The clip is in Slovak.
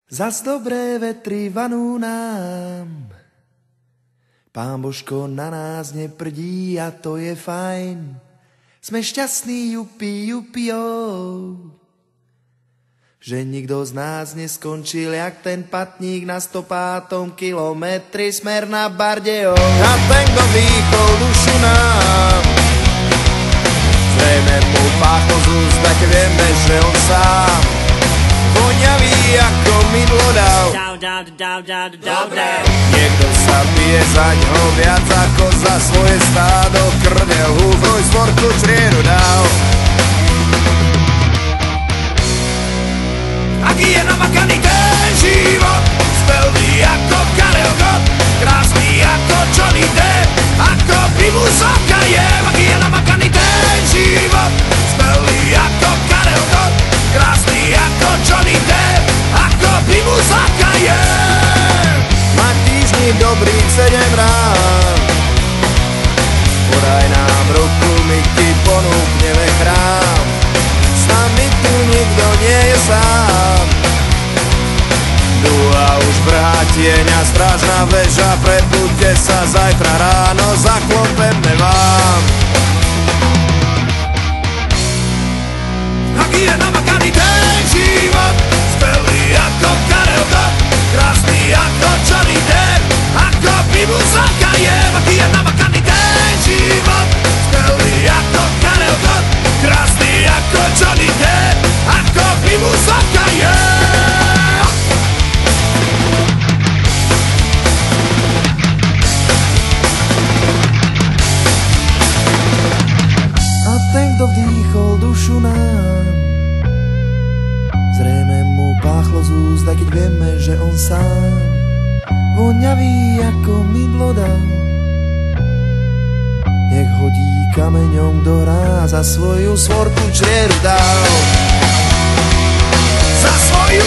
Zas dobré vetry vanú nám, Pán Božko na nás neprdí a to je fajn. Sme šťastní, jupi, jupijo, že nikto z nás neskončil jak ten patník na 105. kilometri smer na Bardejov. A ten, kto výchol dušu nám, zrejme mu páchol z úst, tak vieme, že on sám voňavý ako mydlodav. Dobre. Niekto sa bije za ňo viac ako za svoje stádo, krve húfroj z vorku črieru dal. Aký je namakaný ten život, spelný ako Karel Gott, krásny ako Johnny Depp, ako Primus Akajev. Aký je namakaný ten život, spelný ako Karel Gott, krásny ako Johnny Depp, ako Primus Akajev. Mať týždni dobrých 7 rán, podaj nám ruku, my ti ponúkneme chrám. S nami tu nikto nie je sám. Tu a už vrhá tieň a strážna väža, prebuďte sa, zajtra ráno zaklopeme vám. Aký je namakaný ten život, spelný ako Karel Gott, krásny ako Johnny Depp, ako Primus Akajev. Aký je namakaný ten život, spelný ako Karel Gott, krásny ako Johnny Depp, ako Primus Akajev. A ten, kto vdýchol dušu nám, zrejme mu páchlo z úst, aj keď vieme, že on sám voňavý ako mydlodav. Nech hodí kameňom do hrá, za svoju svorku črieru dal. Za svoju